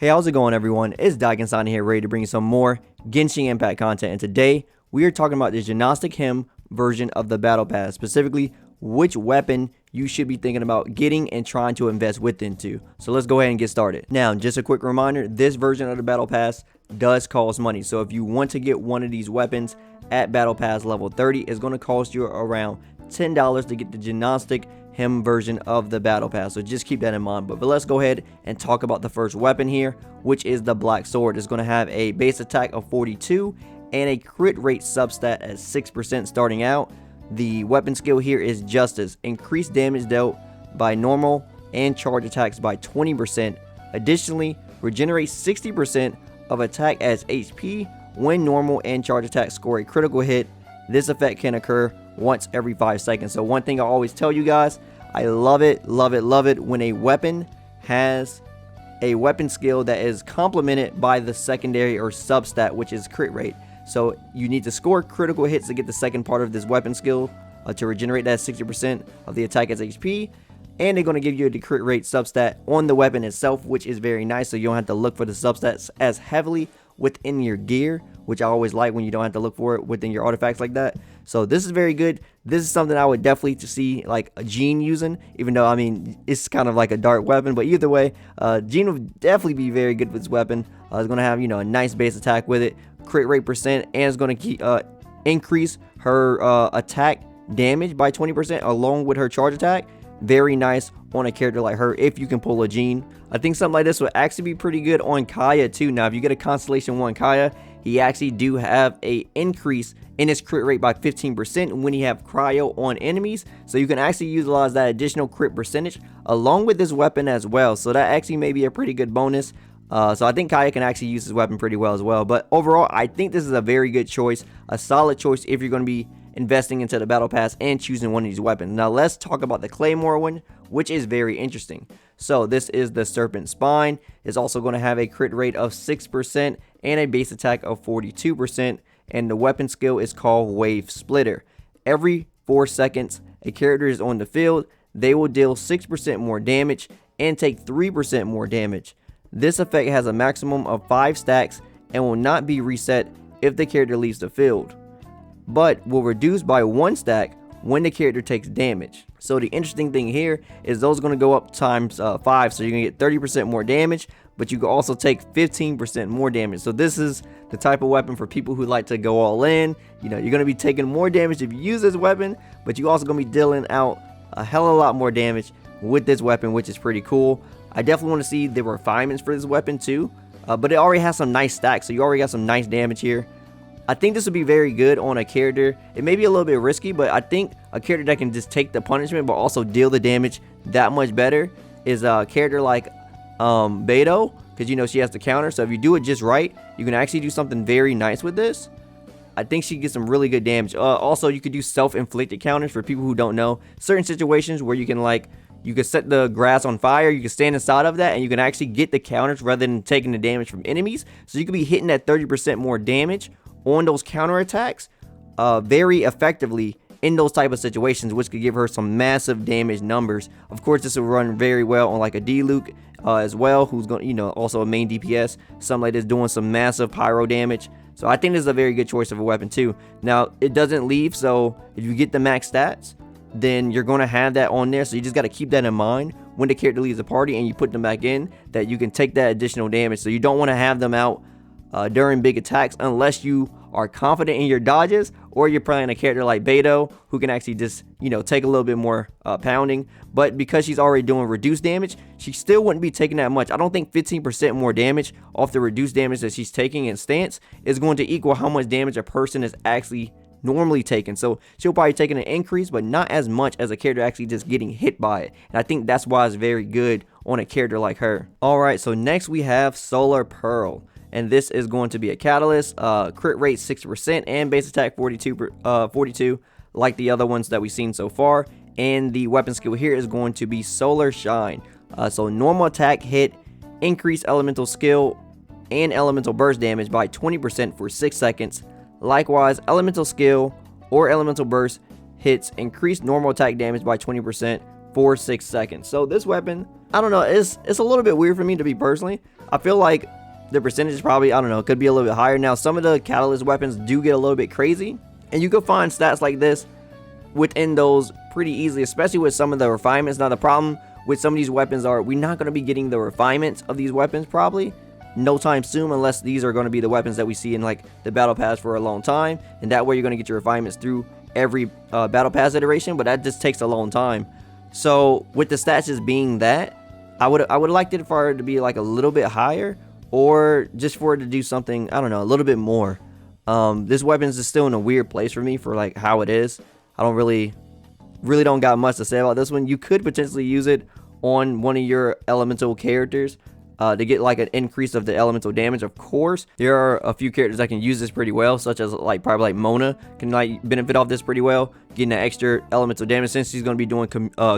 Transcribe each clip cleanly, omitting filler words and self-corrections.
Hey, how's it going, everyone? It's Genshin here, ready to bring you some more Genshin Impact content. And today, we are talking about the Gynostic Hymn version of the Battle Pass, specifically which weapon you should be thinking about getting and trying to invest into. So let's go ahead and get started. Now, just a quick reminder, this version of the Battle Pass does cost money. So if you want to get one of these weapons at Battle Pass level 30, it's going to cost you around $10 to get the Gnostic Hymn version of the Battle Pass, so just keep that in mind. But let's go ahead and talk about the first weapon here, which is the Black Sword. It's going to have a base attack of 42 and a crit rate substat at 6% starting out. The weapon skill here is Justice. Increased damage dealt by normal and charge attacks by 20%. Additionally, regenerate 60% of attack as HP when normal and charge attacks score a critical hit. This effect can occur once every 5 seconds. So one thing I always tell you guys, I love it when a weapon has a weapon skill that is complemented by the secondary or substat, which is crit rate. So you need to score critical hits to get the second part of this weapon skill to regenerate that 60% of the attack as HP. And they're going to give you a crit rate substat on the weapon itself, which is very nice. So you don't have to look for the substats as heavily within your gear, which I always like when you don't have to look for it within your artifacts like that. So this is very good. This is something I would definitely see like a Jean using, even though I mean it's kind of like a dark weapon, but either way, Jean would definitely be very good with this weapon. It's gonna have, you know, a nice base attack with it, crit rate percent, and it's gonna keep increase her attack damage by 20% along with her charge attack. Very nice on a character like her if you can pull a Jean. I think something like this would actually be pretty good on Kaya too. Now if you get a Constellation 1 Kaya, he actually do have a increase in his crit rate by 15% when he have cryo on enemies, so you can actually utilize that additional crit percentage along with this weapon as well. So that actually may be a pretty good bonus. So I think Kaya can actually use this weapon pretty well as well. But overall, I think this is a very good choice, a solid choice if you're going to be investing into the Battle Pass and choosing one of these weapons. Now let's talk about the Claymore one, which is very interesting. So this is the Serpent Spine. It's also going to have a crit rate of 6% and a base attack of 42%. And the weapon skill is called Wave Splitter. Every 4 seconds a character is on the field, they will deal 6% more damage and take 3% more damage. This effect has a maximum of 5 stacks and will not be reset if the character leaves the field, but will reduce by 1 stack when the character takes damage. So the interesting thing here is those are going to go up times 5, so you're going to get 30% more damage, but you can also take 15% more damage. So this is the type of weapon for people who like to go all in. You know, you're going to be taking more damage if you use this weapon, but you also going to be dealing out a hell of a lot more damage with this weapon, which is pretty cool. I definitely want to see the refinements for this weapon too, but it already has some nice stacks, so you already got some nice damage here. I think this would be very good on a character. It may be a little bit risky, but I think a character that can just take the punishment but also deal the damage that much better is a character like Beidou, because you know she has the counter. So if you do it just right, you can actually do something very nice with this. I think she gets some really good damage. Also, you could do self-inflicted counters for people who don't know. Certain situations where you can set the grass on fire, you can stand inside of that, and you can actually get the counters rather than taking the damage from enemies. So you could be hitting that 30% more damage on those counter attacks very effectively in those type of situations, which could give her some massive damage numbers. Of course, this will run very well on like a D-Luke as well, who's going, you know, also a main DPS, something like this, doing some massive pyro damage. So I think this is a very good choice of a weapon too. Now it doesn't leave, so if you get the max stats, then you're going to have that on there. So you just got to keep that in mind when the character leaves the party and you put them back in, that you can take that additional damage. So you don't want to have them out during big attacks unless you are confident in your dodges, or you're playing a character like Beidou who can actually just, you know, take a little bit more pounding. But because she's already doing reduced damage, she still wouldn't be taking that much. I don't think 15% more damage off the reduced damage that she's taking in stance is going to equal how much damage a person is actually normally taking. So she'll probably take an increase, but not as much as a character actually just getting hit by it. And I think that's why it's very good on a character like her. Alright, so next we have Solar Pearl. And this is going to be a catalyst, crit rate 6% and base attack 42 like the other ones that we've seen so far. And the weapon skill here is going to be Solar Shine. So normal attack hit, increase elemental skill and elemental burst damage by 20% for 6 seconds. Likewise, elemental skill or elemental burst hits increase normal attack damage by 20% for 6 seconds. So this weapon, I don't know, it's a little bit weird for me to be personally. I feel like the percentage is probably, I don't know, could be a little bit higher. Now, some of the catalyst weapons do get a little bit crazy, and you can find stats like this within those pretty easily, especially with some of the refinements. Now, the problem with some of these weapons are we're not going to be getting the refinements of these weapons probably no time soon, unless these are going to be the weapons that we see in like the battle pass for a long time, and that way you're going to get your refinements through every battle pass iteration, but that just takes a long time. So with the stats just being that, I would liked it for it to be like a little bit higher, or just for it to do something, I don't know, a little bit more. This weapon is still in a weird place for me for like how it is. I don't really don't got much to say about this one. You could potentially use it on one of your elemental characters to get like an increase of the elemental damage. Of course, there are a few characters that can use this pretty well, such as like probably like Mona can like benefit off this pretty well, getting that extra elemental damage since she's going to be doing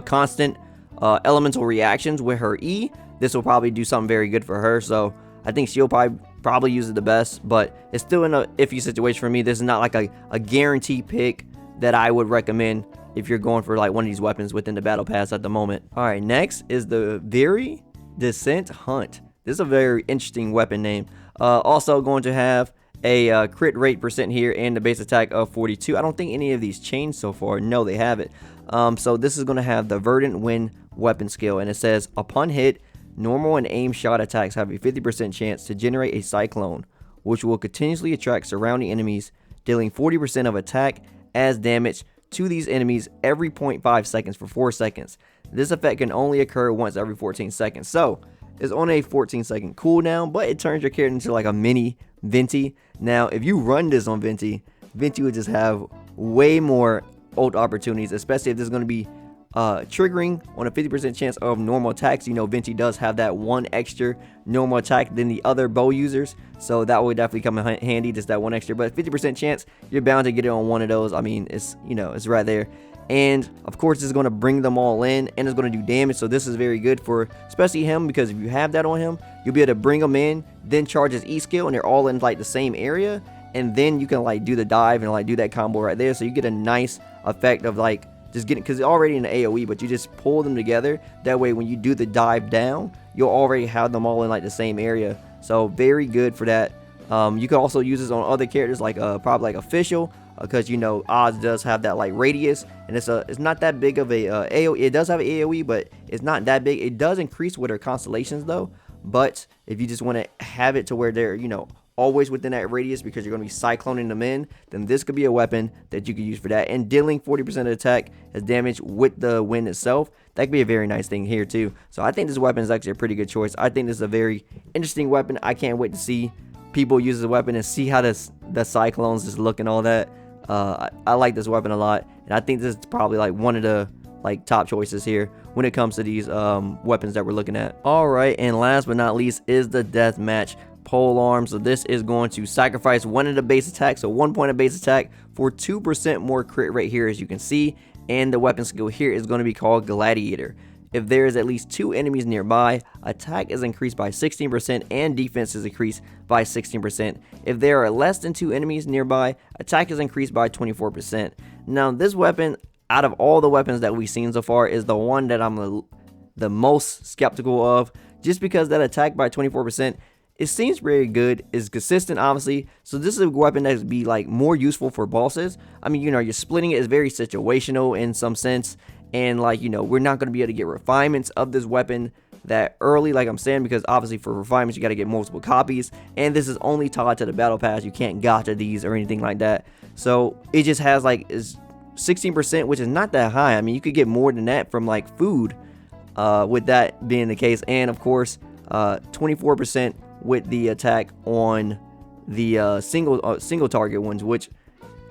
constant elemental reactions with her E. This will probably do something very good for her, so I think she'll probably use it the best, but it's still in a iffy situation for me. This is not like a guaranteed pick that I would recommend if you're going for like one of these weapons within the battle pass at the moment. All right, next is the Very Descent Hunt. This is a very interesting weapon name. Also going to have a crit rate percent here and the base attack of 42. I don't think any of these changed so far. No, they haven't. So this is going to have the Verdant Wind weapon skill, and it says upon hit, normal and aim shot attacks have a 50% chance to generate a cyclone, which will continuously attract surrounding enemies, dealing 40% of attack as damage to these enemies every 0.5 seconds for 4 seconds. This effect can only occur once every 14 seconds. So it's on a 14-second cooldown, but it turns your character into like a mini Venti. Now, if you run this on Venti, Venti would just have way more ult opportunities, especially if this is going to be triggering on a 50% chance of normal attacks. You know, Venti does have that one extra normal attack than the other bow users, so that would definitely come in handy, just that one extra. But 50% chance, you're bound to get it on one of those. I mean, it's, you know, it's right there. And of course, this is going to bring them all in, and it's going to do damage. So this is very good for especially him, because if you have that on him, you'll be able to bring them in, then charge his E skill, and they're all in like the same area, and then you can like do the dive and like do that combo right there. So you get a nice effect of like just getting, because it's already in the AoE, but you just pull them together. That way, when you do the dive down, you'll already have them all in like the same area. So very good for that. You can also use this on other characters like probably like Official, because you know Oz does have that like radius, and it's not that big of a AoE. It does have an AoE, but it's not that big. It does increase with her constellations though. But if you just want to have it to where they're, you know, always within that radius, because you're going to be cycloning them in, then this could be a weapon that you could use for that. And dealing 40% of attack as damage with the wind itself, that could be a very nice thing here too. So I think this weapon is actually a pretty good choice. I think this is a very interesting weapon. I can't wait to see people use this weapon and see how the cyclones just look and all that. I like this weapon a lot, and I think this is probably like one of the like top choices here when it comes to these weapons that we're looking at. All right, and last but not least is the Deathmatch pole arm. So this is going to sacrifice one of the base attacks, so 1 point of base attack for 2% more crit rate here, as you can see. And the weapon skill here is going to be called Gladiator. If there is at least 2 enemies nearby, attack is increased by 16% and defense is increased by 16%. If there are less than 2 enemies nearby, attack is increased by 24%. Now this weapon, out of all the weapons that we've seen so far, is the one that I'm the most skeptical of, just because that attack by 24%, it seems very good, is consistent obviously. So this is a weapon that would be like more useful for bosses. I mean, you know, you're splitting it is very situational in some sense, and like, you know, we're not going to be able to get refinements of this weapon that early, like I'm saying, because obviously for refinements you got to get multiple copies, and this is only tied to the battle pass. You can't gacha these or anything like that. So it just has like is 16%, which is not that high. I mean, you could get more than that from like food, with that being the case. And of course 24% with the attack on the single target ones, which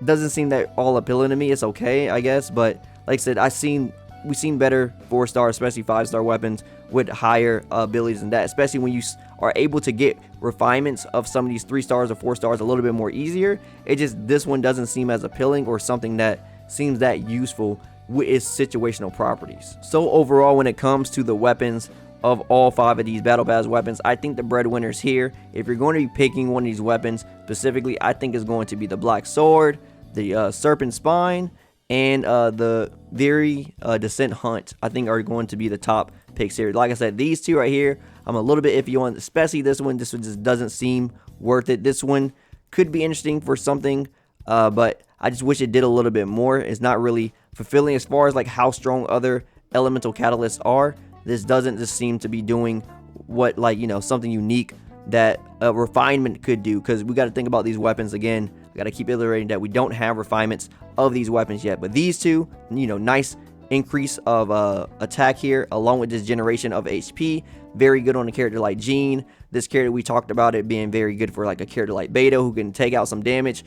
doesn't seem that all appealing to me. It's okay, I guess, but like I said, we've seen better 4-star, especially 5-star weapons with higher abilities than that, especially when you are able to get refinements of some of these 3 stars or 4 stars a little bit more easier. It just, this one doesn't seem as appealing or something that seems that useful with its situational properties. So overall, when it comes to the weapons of all 5 of these battle pass weapons, I think the breadwinners here, if you're going to be picking one of these weapons specifically, I think is going to be the Black Sword, the Serpent Spine, and the Very Descent Hunt, I think, are going to be the top picks here. Like I said, these two right here, I'm a little bit iffy on, especially this one. This one just doesn't seem worth it. This one could be interesting for something, but I just wish it did a little bit more. It's not really fulfilling as far as like how strong other elemental catalysts are. This doesn't just seem to be doing what, like, you know, something unique that a refinement could do, because we got to think about these weapons again. We got to keep iterating that we don't have refinements of these weapons yet, but these two, you know, nice increase of attack here along with this generation of HP. Very good on a character like Jean. This character, we talked about it being very good for like a character like Beta who can take out some damage,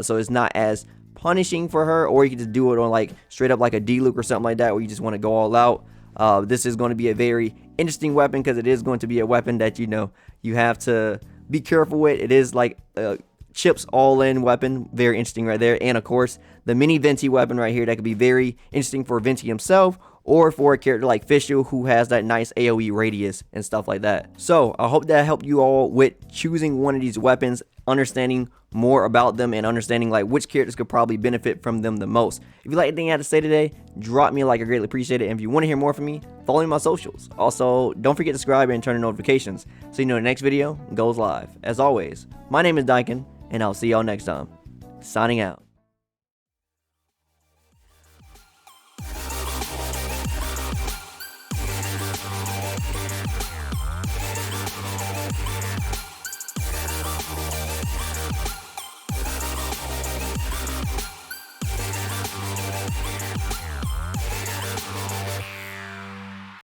so it's not as punishing for her, or you can just do it on like straight up like a D-Luke or something like that, where you just want to go all out. This is going to be a very interesting weapon, because it is going to be a weapon that, you know, you have to be careful with. It is like Chip's all-in weapon, very interesting right there. And of course, the mini Venti weapon right here, that could be very interesting for Venti himself, or for a character like Fischl who has that nice AoE radius and stuff like that. So I hope that helped you all with choosing one of these weapons, understanding more about them, and understanding like which characters could probably benefit from them the most. If you like anything I had to say today, drop me a like. I greatly appreciate it. And if you want to hear more from me, follow me on my socials. Also, don't forget to subscribe and turn on notifications so you know the next video goes live. As always, my name is Dyken, and I'll see y'all next time. Signing out.